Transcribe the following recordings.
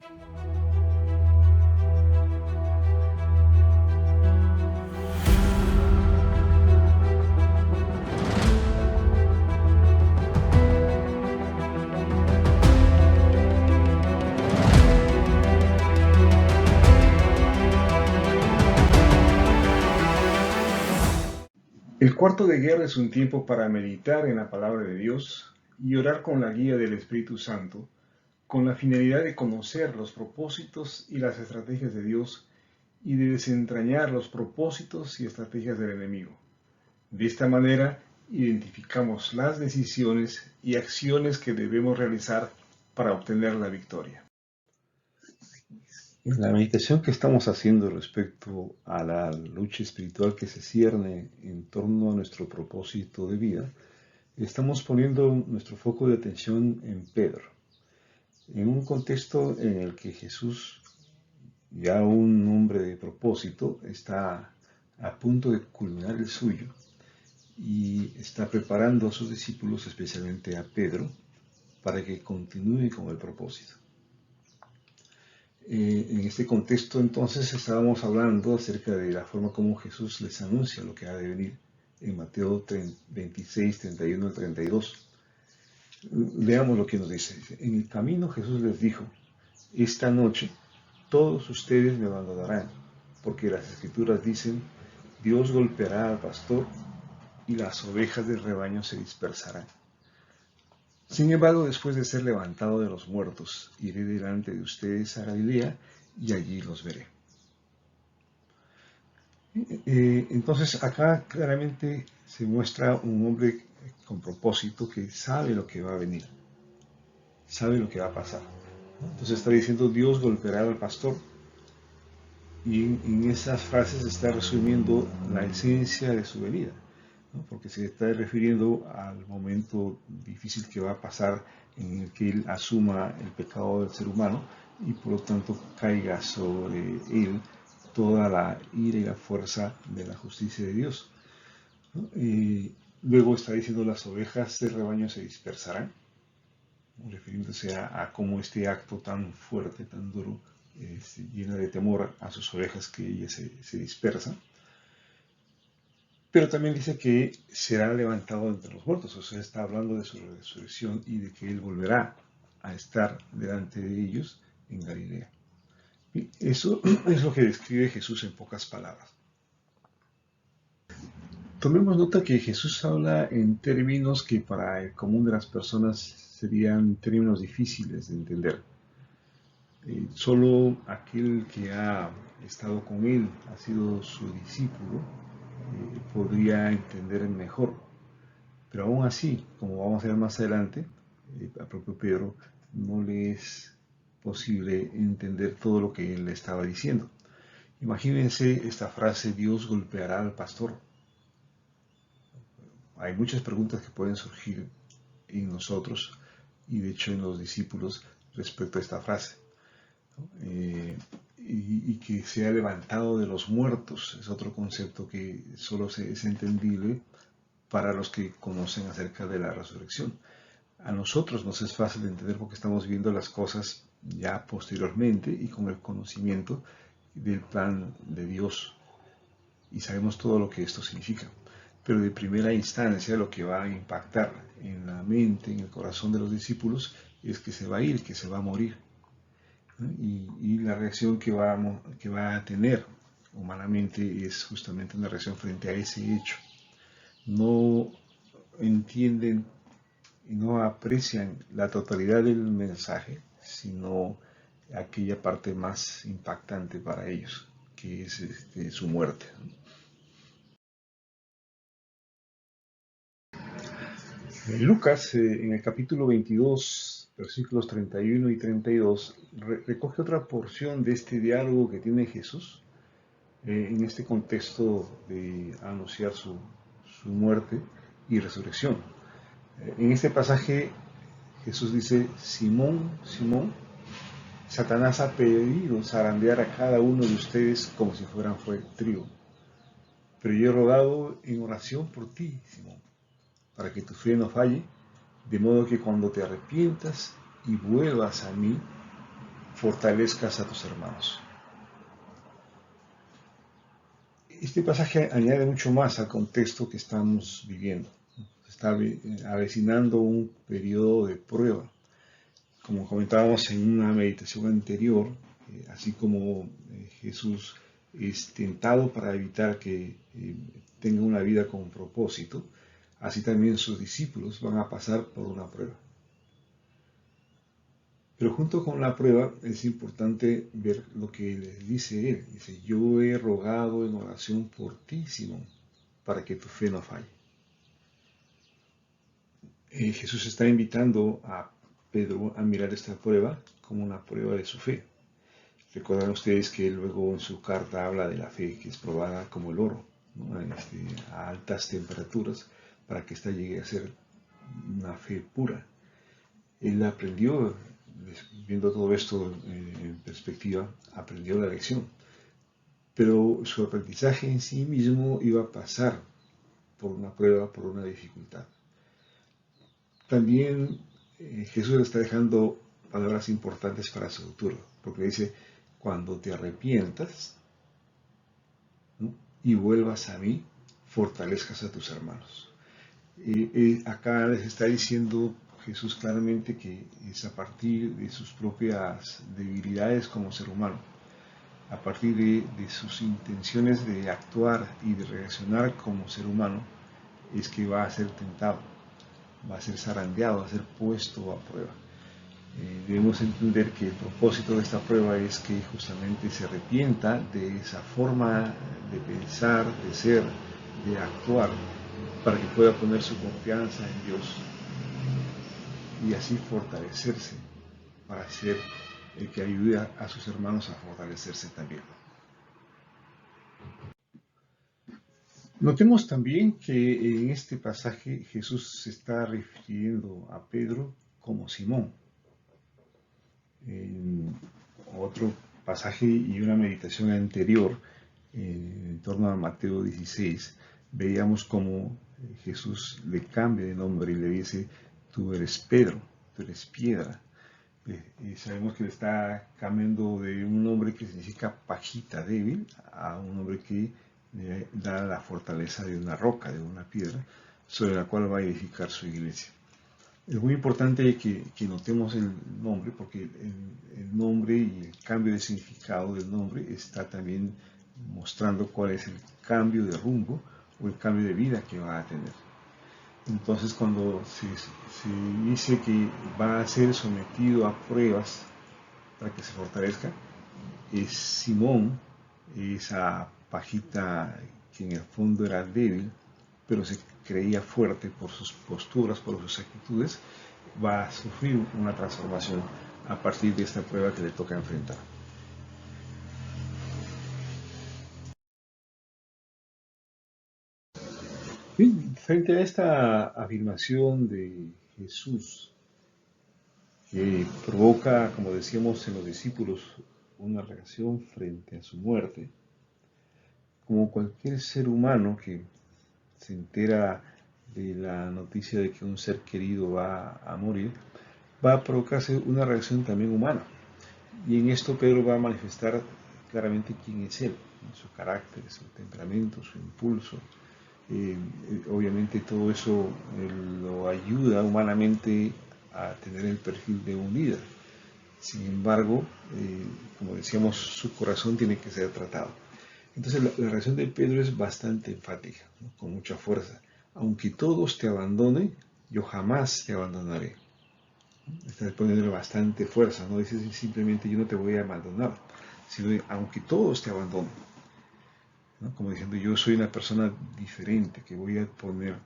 El cuarto de guerra es un tiempo para meditar en la palabra de Dios y orar con la guía del Espíritu Santo, con la finalidad de conocer los propósitos y las estrategias de Dios y de desentrañar los propósitos y estrategias del enemigo. De esta manera, identificamos las decisiones y acciones que debemos realizar para obtener la victoria. En la meditación que estamos haciendo respecto a la lucha espiritual que se cierne en torno a nuestro propósito de vida, estamos poniendo nuestro foco de atención en Pedro, en un contexto en el que Jesús, ya un hombre de propósito, está a punto de culminar el suyo y está preparando a sus discípulos, especialmente a Pedro, para que continúe con el propósito. En este contexto entonces estábamos hablando acerca de la forma como Jesús les anuncia lo que ha de venir en Mateo 26, 31 al 32. Leamos lo que nos dice. En el camino Jesús les dijo: esta noche todos ustedes me abandonarán, porque las Escrituras dicen: Dios golpeará al pastor y las ovejas del rebaño se dispersarán. Sin embargo, después de ser levantado de los muertos, iré delante de ustedes a Galilea y allí los veré. Entonces acá claramente se muestra un hombre con propósito que sabe lo que va a venir, sabe lo que va a pasar. Entonces está diciendo: Dios golpeará al pastor, y en esas frases está resumiendo la esencia de su venida, ¿no? Porque se está refiriendo al momento difícil que va a pasar en el que él asuma el pecado del ser humano y por lo tanto caiga sobre él toda la ira y la fuerza de la justicia de Dios, ¿no? Luego está diciendo: las ovejas del rebaño se dispersarán, refiriéndose a cómo este acto tan fuerte, tan duro, llena de temor a sus ovejas, que ellas se dispersan. Pero también dice que será levantado entre los muertos, o sea, está hablando de su resurrección y de que él volverá a estar delante de ellos en Galilea. Y eso es lo que describe Jesús en pocas palabras. Tomemos nota que Jesús habla en términos que para el común de las personas serían términos difíciles de entender. Solo aquel que ha estado con él, ha sido su discípulo, podría entender mejor. Pero aún así, como vamos a ver más adelante, a propio Pedro no le es posible entender todo lo que él le estaba diciendo. Imagínense esta frase: Dios golpeará al pastor. Hay muchas preguntas que pueden surgir en nosotros y de hecho en los discípulos respecto a esta frase, ¿no? Y que sea levantado de los muertos es otro concepto que solo es entendible para los que conocen acerca de la resurrección. A nosotros nos es fácil de entender porque estamos viendo las cosas ya posteriormente y con el conocimiento del plan de Dios y sabemos todo lo que esto significa. Pero de primera instancia lo que va a impactar en la mente, en el corazón de los discípulos, es que se va a ir, que se va a morir, ¿no? Y la reacción que va a tener humanamente es justamente una reacción frente a ese hecho. No entienden y no aprecian la totalidad del mensaje, sino aquella parte más impactante para ellos, que es su muerte. Lucas, en el capítulo 22, versículos 31 y 32, recoge otra porción de este diálogo que tiene Jesús en este contexto de anunciar su muerte y resurrección. En este pasaje Jesús dice: Simón, Simón, Satanás ha pedido zarandear a cada uno de ustedes como si fueran trigo. Pero yo he rogado en oración por ti, Simón, para que tu fe no falle, de modo que cuando te arrepientas y vuelvas a mí, fortalezcas a tus hermanos. Este pasaje añade mucho más al contexto que estamos viviendo. Se está avecinando un periodo de prueba. Como comentábamos en una meditación anterior, así como Jesús es tentado para evitar que tenga una vida con propósito, así también sus discípulos van a pasar por una prueba. Pero junto con la prueba es importante ver lo que les dice él. Dice, yo he rogado en oración por ti, Simón, para que tu fe no falle. Jesús está invitando a Pedro a mirar esta prueba como una prueba de su fe. Recuerdan ustedes que luego en su carta habla de la fe que es probada como el oro, ¿no? A altas temperaturas, para que ésta llegue a ser una fe pura. Él aprendió, viendo todo esto en perspectiva, aprendió la lección. Pero su aprendizaje en sí mismo iba a pasar por una prueba, por una dificultad. También Jesús está dejando palabras importantes para su futuro, porque dice, cuando te arrepientas, ¿no?, y vuelvas a mí, fortalezcas a tus hermanos. Acá les está diciendo Jesús claramente que es a partir de sus propias debilidades como ser humano, a partir de sus intenciones de actuar y de reaccionar como ser humano, es que va a ser tentado, va a ser zarandeado, va a ser puesto a prueba. Debemos entender que el propósito de esta prueba es que justamente se arrepienta de esa forma de pensar, de ser, de actuar, para que pueda poner su confianza en Dios y así fortalecerse, para ser el que ayude a sus hermanos a fortalecerse también. Notemos también que en este pasaje Jesús se está refiriendo a Pedro como Simón. En otro pasaje y una meditación anterior, en torno a Mateo 16, veíamos cómo Jesús le cambia de nombre y le dice, tú eres Pedro, tú eres piedra. Y sabemos que le está cambiando de un nombre que significa pajita débil a un nombre que le da la fortaleza de una roca, de una piedra, sobre la cual va a edificar su iglesia. Es muy importante que notemos el nombre, porque el nombre y el cambio de significado del nombre está también mostrando cuál es el cambio de rumbo o el cambio de vida que va a tener. Entonces, cuando se dice que va a ser sometido a pruebas para que se fortalezca, es Simón, esa pajita que en el fondo era débil, pero se creía fuerte por sus posturas, por sus actitudes, va a sufrir una transformación a partir de esta prueba que le toca enfrentar. Bien, frente a esta afirmación de Jesús, que provoca, como decíamos en los discípulos, una reacción frente a su muerte, como cualquier ser humano que se entera de la noticia de que un ser querido va a morir, va a provocarse una reacción también humana. Y en esto Pedro va a manifestar claramente quién es él, su carácter, su temperamento, su impulso. Obviamente todo eso lo ayuda humanamente a tener el perfil de un líder. Sin embargo, como decíamos, su corazón tiene que ser tratado. Entonces la reacción de Pedro es bastante enfática, ¿no?, con mucha fuerza. Aunque todos te abandonen, yo jamás te abandonaré. Está poniéndole bastante fuerza, no dice simplemente yo no te voy a abandonar, sino aunque todos te abandonen, ¿no?, como diciendo yo soy una persona diferente, que voy a poner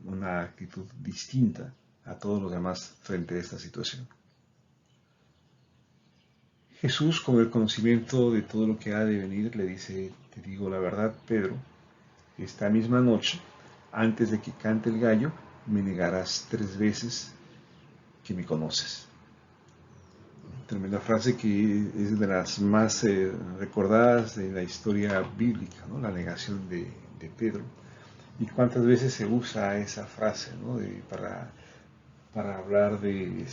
una actitud distinta a todos los demás frente a esta situación. Jesús, con el conocimiento de todo lo que ha de venir, le dice, te digo la verdad, Pedro, esta misma noche, antes de que cante el gallo, me negarás 3 veces que me conoces. Tremenda frase que es de las más recordadas de la historia bíblica, ¿no?, la negación de Pedro. Y cuántas veces se usa esa frase, ¿no?, para hablar de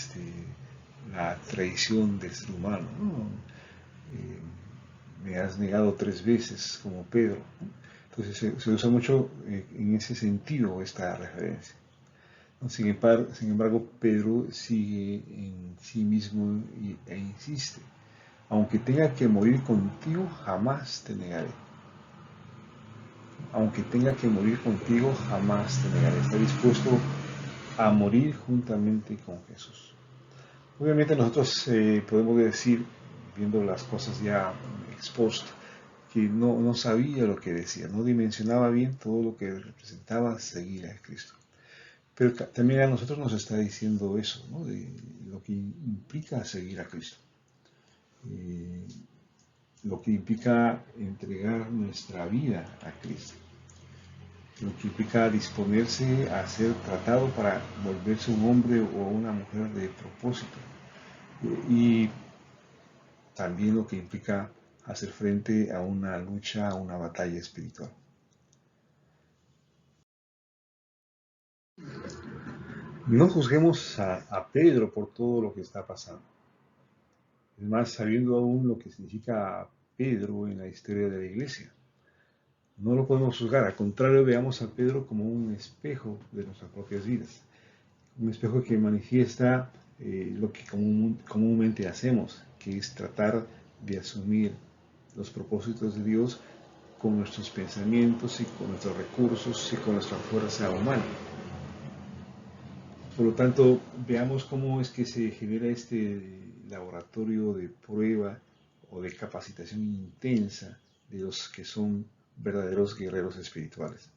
la traición del ser humano, ¿no? Me has negado 3 veces como Pedro. Entonces se usa mucho en ese sentido esta referencia. Sin embargo, Pedro sigue en sí mismo e insiste: aunque tenga que morir contigo, jamás te negaré. Aunque tenga que morir contigo, jamás te negaré. Está dispuesto a morir juntamente con Jesús. Obviamente nosotros podemos decir, viendo las cosas ya expuestas, que no sabía lo que decía, no dimensionaba bien todo lo que representaba seguir a Cristo. Pero también a nosotros nos está diciendo eso, ¿no? De lo que implica seguir a Cristo. Lo que implica entregar nuestra vida a Cristo. Lo que implica disponerse a ser tratado para volverse un hombre o una mujer de propósito. Y también lo que implica hacer frente a una lucha, a una batalla espiritual. No juzguemos a Pedro por todo lo que está pasando. Es más, sabiendo aún lo que significa Pedro en la historia de la iglesia. No lo podemos juzgar, al contrario, veamos a Pedro como un espejo de nuestras propias vidas. Un espejo que manifiesta lo que comúnmente hacemos, que es tratar de asumir los propósitos de Dios con nuestros pensamientos y con nuestros recursos y con nuestra fuerza humana. Por lo tanto, veamos cómo es que se genera este laboratorio de prueba o de capacitación intensa de los que son verdaderos guerreros espirituales.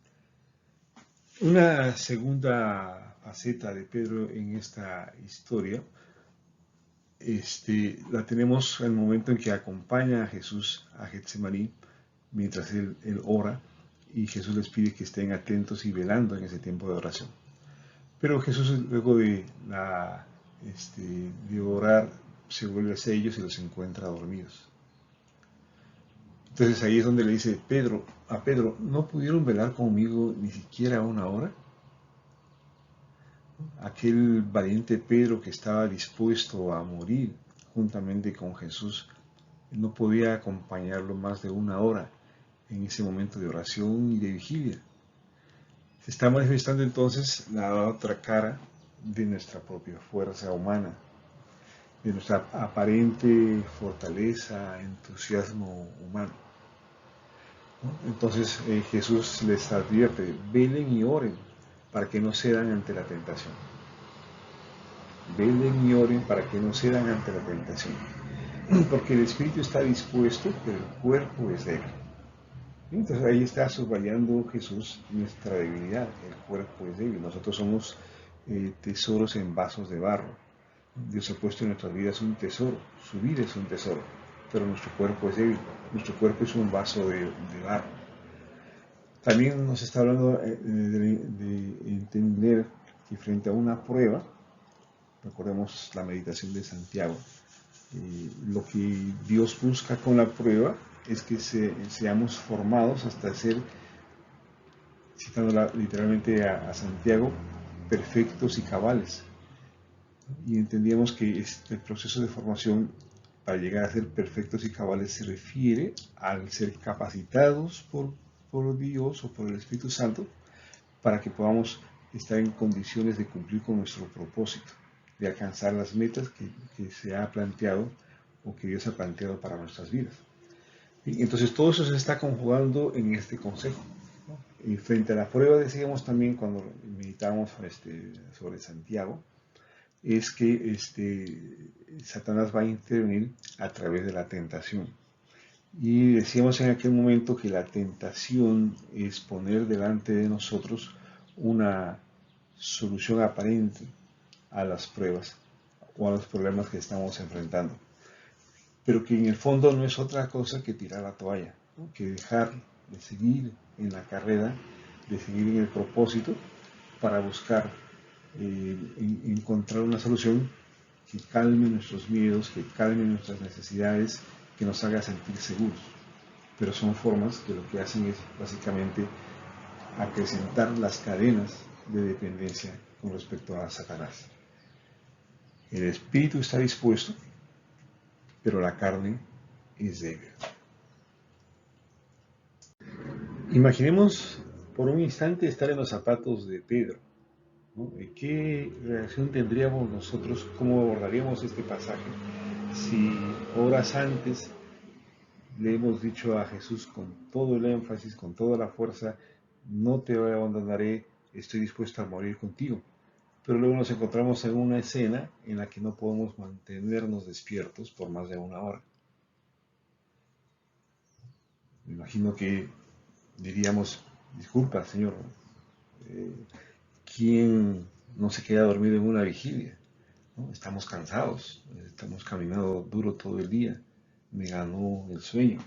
Una segunda faceta de Pedro en esta historia la tenemos en el momento en que acompaña a Jesús a Getsemaní mientras él ora, y Jesús les pide que estén atentos y velando en ese tiempo de oración. Pero Jesús, luego de orar, se vuelve hacia ellos y los encuentra dormidos. Entonces ahí es donde le dice a Pedro: ¿no pudieron velar conmigo ni siquiera una hora? Aquel valiente Pedro que estaba dispuesto a morir juntamente con Jesús, no podía acompañarlo más de una hora en ese momento de oración y de vigilia. Se está manifestando entonces la otra cara de nuestra propia fuerza humana, de nuestra aparente fortaleza, entusiasmo humano. Entonces Jesús les advierte: velen y oren para que no cedan ante la tentación. Velen y oren para que no cedan ante la tentación. Porque el espíritu está dispuesto, pero el cuerpo es débil. Entonces ahí está subrayando Jesús nuestra debilidad. El cuerpo es débil. Nosotros somos tesoros en vasos de barro. Dios ha puesto en nuestras vidas un tesoro. Su vida es un tesoro, pero nuestro cuerpo es débil. Nuestro cuerpo es un vaso de barro. También nos está hablando de entender que frente a una prueba, recordemos la meditación de Santiago, lo que Dios busca con la prueba es que seamos formados hasta ser, citando literalmente a Santiago, perfectos y cabales. Y entendíamos que este proceso de formación para llegar a ser perfectos y cabales se refiere al ser capacitados por Dios o por el Espíritu Santo para que podamos estar en condiciones de cumplir con nuestro propósito, de alcanzar las metas que se ha planteado o que Dios ha planteado para nuestras vidas. Y entonces todo eso se está conjugando en este consejo, ¿no? Y frente a la prueba, decíamos también cuando meditamos sobre Santiago, es que Satanás va a intervenir a través de la tentación. Y decíamos en aquel momento que la tentación es poner delante de nosotros una solución aparente a las pruebas o a los problemas que estamos enfrentando, pero que en el fondo no es otra cosa que tirar la toalla, ¿no? Que dejar de seguir en la carrera, de seguir en el propósito para buscar encontrar una solución que calme nuestros miedos, que calme nuestras necesidades, que nos haga sentir seguros. Pero son formas que lo que hacen es básicamente acrecentar las cadenas de dependencia con respecto a Satanás. El espíritu está dispuesto, pero la carne es débil. Imaginemos por un instante estar en los zapatos de Pedro, ¿no? ¿Qué reacción tendríamos nosotros? ¿Cómo abordaríamos este pasaje si horas antes le hemos dicho a Jesús con todo el énfasis, con toda la fuerza, no te abandonaré, estoy dispuesto a morir contigo? Pero luego nos encontramos en una escena en la que no podemos mantenernos despiertos por más de una hora. Me imagino que diríamos, disculpa, Señor, eh, ¿quién no se queda dormido en una vigilia? ¿No? Estamos cansados, estamos caminando duro todo el día, me ganó el sueño.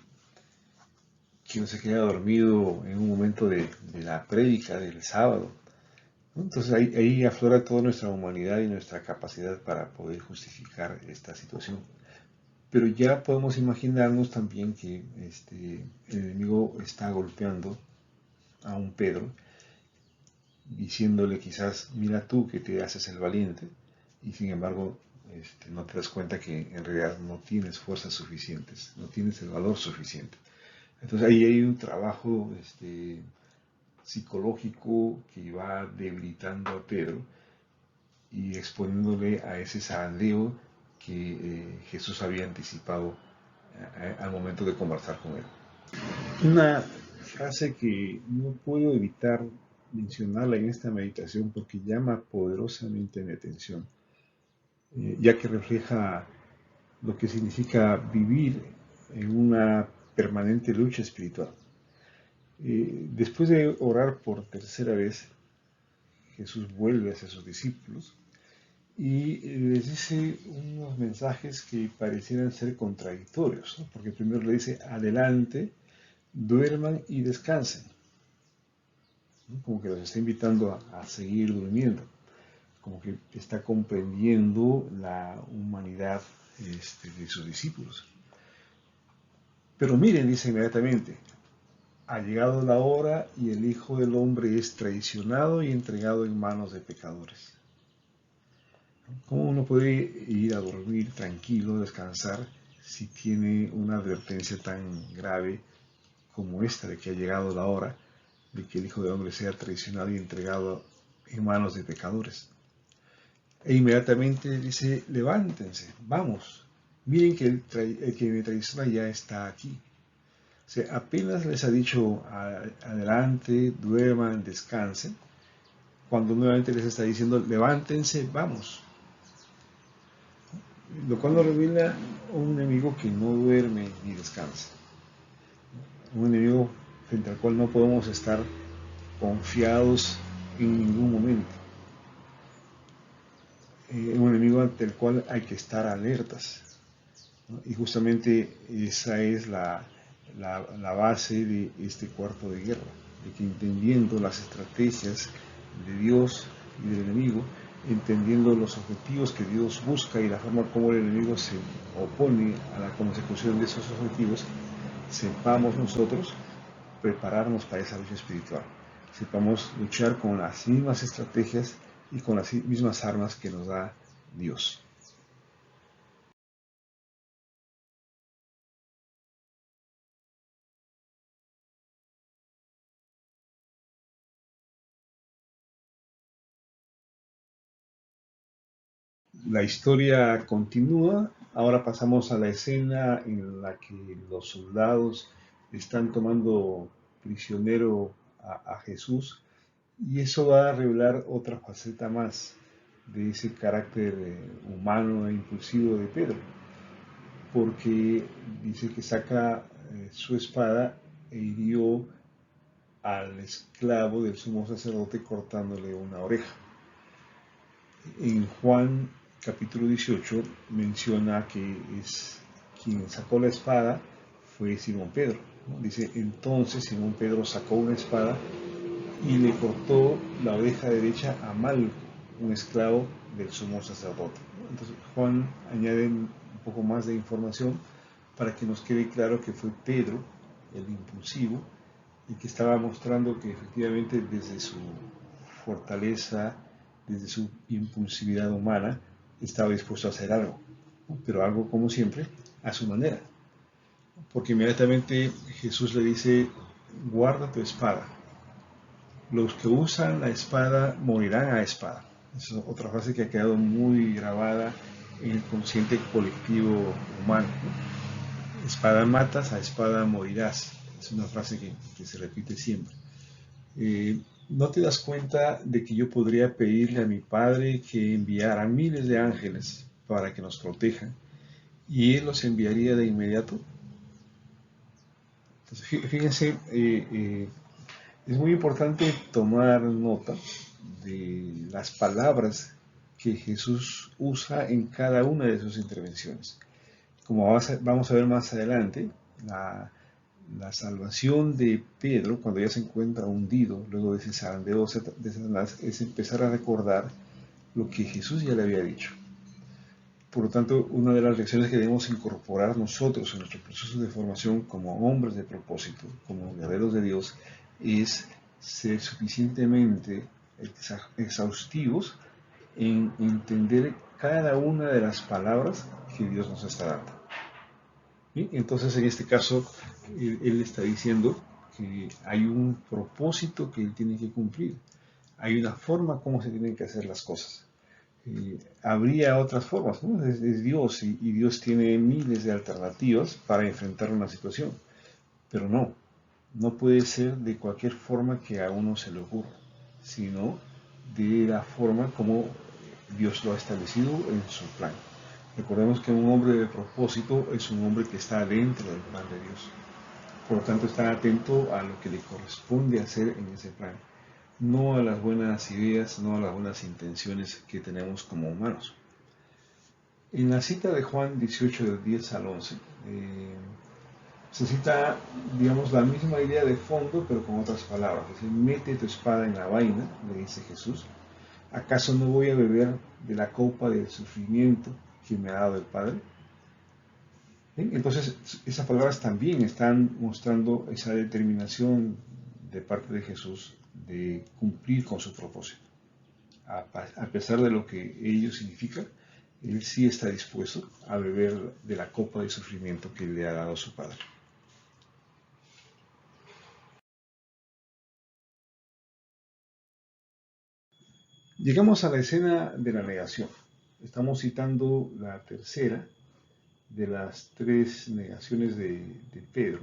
¿Quién no se queda dormido en un momento de la prédica del sábado? ¿No? Entonces ahí aflora toda nuestra humanidad y nuestra capacidad para poder justificar esta situación. Pero ya podemos imaginarnos también que el enemigo está golpeando a un Pedro, diciéndole quizás, mira tú que te haces el valiente, y sin embargo no te das cuenta que en realidad no tienes fuerzas suficientes, no tienes el valor suficiente. Entonces ahí hay un trabajo psicológico que va debilitando a Pedro y exponiéndole a ese zarandeо que Jesús había anticipado al momento de conversar con él. Una frase que no puedo evitar mencionarla en esta meditación porque llama poderosamente mi atención, ya que refleja lo que significa vivir en una permanente lucha espiritual. Después de orar por tercera vez, Jesús vuelve hacia sus discípulos y les dice unos mensajes que parecieran ser contradictorios, ¿no? Porque primero le dice, adelante, duerman y descansen, ¿no? Como que los está invitando a seguir durmiendo, como que está comprendiendo la humanidad de sus discípulos. Pero miren, dice inmediatamente, ha llegado la hora y el Hijo del Hombre es traicionado y entregado en manos de pecadores. ¿Cómo uno puede ir a dormir tranquilo, descansar, si tiene una advertencia tan grave como esta de que ha llegado la hora de que el Hijo del Hombre sea traicionado y entregado en manos de pecadores? E inmediatamente dice, levántense, vamos, miren que el que me traiciona ya está aquí. O sea, apenas les ha dicho adelante, duerman, descansen, cuando nuevamente les está diciendo levántense, vamos. Lo cual nos revela un enemigo que no duerme ni descansa. Un enemigo frente al cual no podemos estar confiados en ningún momento. Un enemigo ante el cual hay que estar alertas, ¿no? Y justamente esa es la base de este cuarto de guerra, de que entendiendo las estrategias de Dios y del enemigo, entendiendo los objetivos que Dios busca y la forma como el enemigo se opone a la consecución de esos objetivos, sepamos nosotros prepararnos para esa lucha espiritual, sepamos luchar con las mismas estrategias y con las mismas armas que nos da Dios. La historia continúa. Ahora pasamos a la escena en la que los soldados están tomando prisionero a Jesús, y eso va a revelar otra faceta más de ese carácter humano e impulsivo de Pedro, porque dice que saca su espada e hirió al esclavo del sumo sacerdote cortándole una oreja. En Juan capítulo 18 menciona que es quien sacó la espada fue Simón Pedro, ¿no? Dice, entonces Simón Pedro sacó una espada y le cortó la oreja derecha a Malco, un esclavo del sumo sacerdote. Entonces Juan añade un poco más de información para que nos quede claro que fue Pedro el impulsivo y que estaba mostrando que efectivamente desde su fortaleza, desde su impulsividad humana, estaba dispuesto a hacer algo, ¿no? Pero algo, como siempre, a su manera. Porque inmediatamente Jesús le dice, guarda tu espada. Los que usan la espada morirán a espada. Esa es otra frase que ha quedado muy grabada en el consciente colectivo humano, ¿no? Espada matas, a espada morirás. Es una frase que se repite siempre. ¿No te das cuenta de que yo podría pedirle a mi Padre que enviara miles de ángeles para que nos protejan y Él los enviaría de inmediato? Entonces, fíjense, es muy importante tomar nota de las palabras que Jesús usa en cada una de sus intervenciones. Como vamos a ver más adelante, la salvación de Pedro, cuando ya se encuentra hundido, luego de ese zarandeo de Satanás, es empezar a recordar lo que Jesús ya le había dicho. Por lo tanto, una de las lecciones que debemos incorporar nosotros en nuestro proceso de formación como hombres de propósito, como guerreros de Dios, es ser suficientemente exhaustivos en entender cada una de las palabras que Dios nos está dando. ¿Sí? Entonces, en este caso, él está diciendo que hay un propósito que él tiene que cumplir. Hay una forma como se tienen que hacer las cosas. Habría otras formas, ¿no? Es Dios y Dios tiene miles de alternativas para enfrentar una situación, pero no puede ser de cualquier forma que a uno se le ocurra, sino de la forma como Dios lo ha establecido en su plan. Recordemos que un hombre de propósito es un hombre que está dentro del plan de Dios. Por lo tanto, está atento a lo que le corresponde hacer en ese plan, no a las buenas ideas, no a las buenas intenciones que tenemos como humanos. En la cita de Juan 18, del 10 al 11, se cita, digamos, la misma idea de fondo, pero con otras palabras. Es decir, mete tu espada en la vaina, le dice Jesús. ¿Acaso no voy a beber de la copa del sufrimiento que me ha dado el Padre? ¿Sí? Entonces, esas palabras también están mostrando esa determinación de parte de Jesús de cumplir con su propósito. A pesar de lo que ello significa, Él sí está dispuesto a beber de la copa de sufrimiento que le ha dado su Padre. Llegamos a la escena de la negación. Estamos citando la tercera de las tres negaciones de Pedro.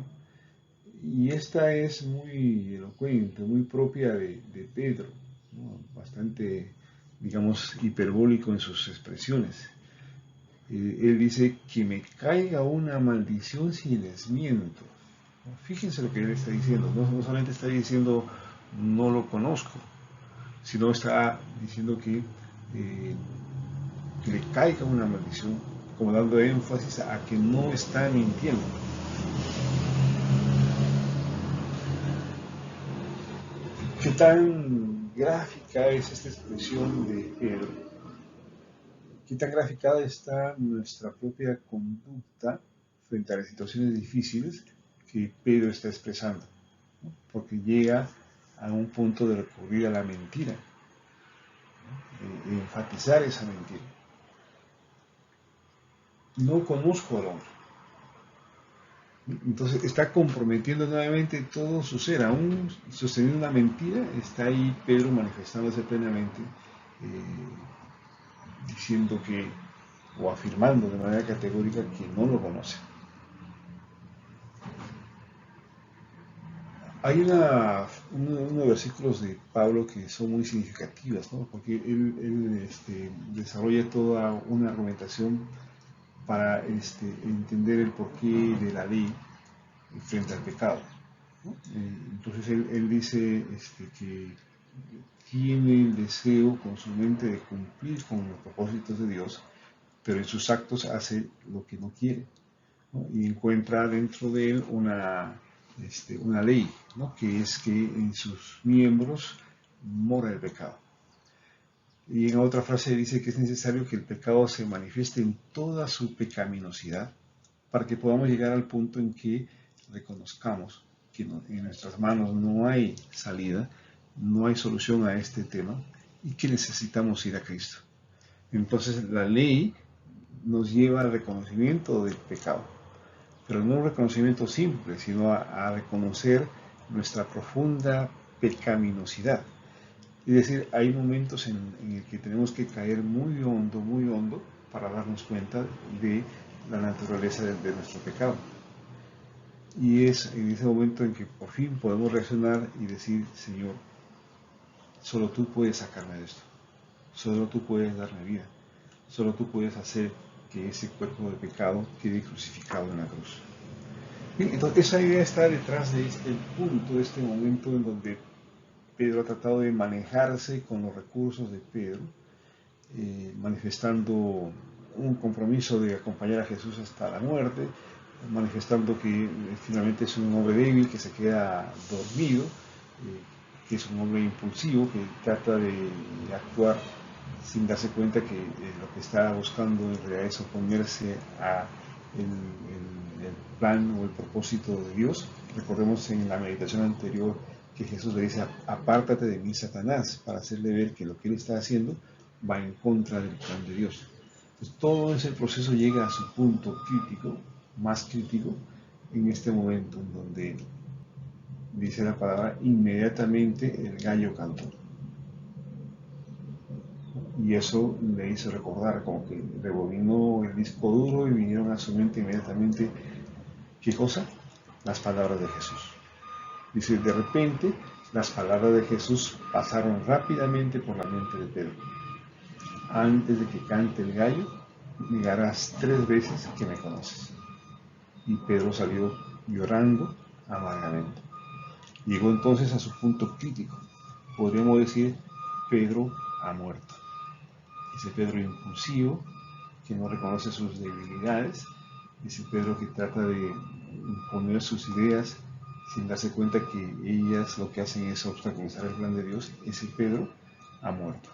Y esta es muy elocuente, muy propia de Pedro, ¿no? Bastante, digamos, hiperbólico en sus expresiones. Él dice que me caiga una maldición si les miento. Fíjense lo que él está diciendo. No solamente está diciendo no lo conozco, sino está diciendo que le caiga una maldición, como dando énfasis a que no está mintiendo. ¿Qué tan gráfica es esta expresión de Pedro? ¿Qué tan graficada está nuestra propia conducta frente a las situaciones difíciles que Pedro está expresando? ¿No? Porque llega a un punto de recurrir a la mentira, ¿no? De enfatizar esa mentira. No conozco al hombre. Entonces está comprometiendo nuevamente todo su ser, aún sosteniendo una mentira, está ahí Pedro manifestándose plenamente, diciendo que, o afirmando de manera categórica que no lo conoce. Hay unos versículos de Pablo que son muy significativos, ¿no? Porque él desarrolla toda una argumentación para entender el porqué de la ley frente al pecado, ¿no? Entonces él dice que tiene el deseo con su mente de cumplir con los propósitos de Dios, pero en sus actos hace lo que no quiere, ¿no? Y encuentra dentro de él una ley, ¿no? Que es que en sus miembros mora el pecado. Y en otra frase dice que es necesario que el pecado se manifieste en toda su pecaminosidad para que podamos llegar al punto en que reconozcamos que en nuestras manos no hay salida, no hay solución a este tema y que necesitamos ir a Cristo. Entonces la ley nos lleva al reconocimiento del pecado, pero no un reconocimiento simple, sino a reconocer nuestra profunda pecaminosidad. Es decir, hay momentos en el que tenemos que caer muy hondo, para darnos cuenta de la naturaleza de nuestro pecado. Y es en ese momento en que por fin podemos reaccionar y decir, Señor, solo tú puedes sacarme de esto, solo tú puedes darme vida, solo tú puedes hacer que ese cuerpo de pecado quede crucificado en la cruz. Bien, entonces esa idea está detrás de este punto, de este momento en donde Pedro ha tratado de manejarse con los recursos de Pedro, manifestando un compromiso de acompañar a Jesús hasta la muerte, manifestando que finalmente es un hombre débil, que se queda dormido, que es un hombre impulsivo, que trata de actuar sin darse cuenta que lo que está buscando en realidad es oponerse a el plan o el propósito de Dios. Recordemos en la meditación anterior que Jesús le dice, apártate de mí, Satanás, para hacerle ver que lo que él está haciendo va en contra del plan de Dios. Entonces, todo ese proceso llega a su punto crítico, más crítico, en este momento en donde dice la palabra, inmediatamente el gallo cantó. Y eso le hizo recordar, como que rebobinó el disco duro y vinieron a su mente inmediatamente, ¿qué cosa? Las palabras de Jesús. Dice, de repente, las palabras de Jesús pasaron rápidamente por la mente de Pedro. Antes de que cante el gallo, negarás 3 veces que me conoces. Y Pedro salió llorando amargamente. Llegó entonces a su punto crítico. Podríamos decir, Pedro ha muerto. Ese Pedro impulsivo, que no reconoce sus debilidades, ese Pedro que trata de imponer sus ideas sin darse cuenta que ellas lo que hacen es obstaculizar el plan de Dios, ese Pedro ha muerto.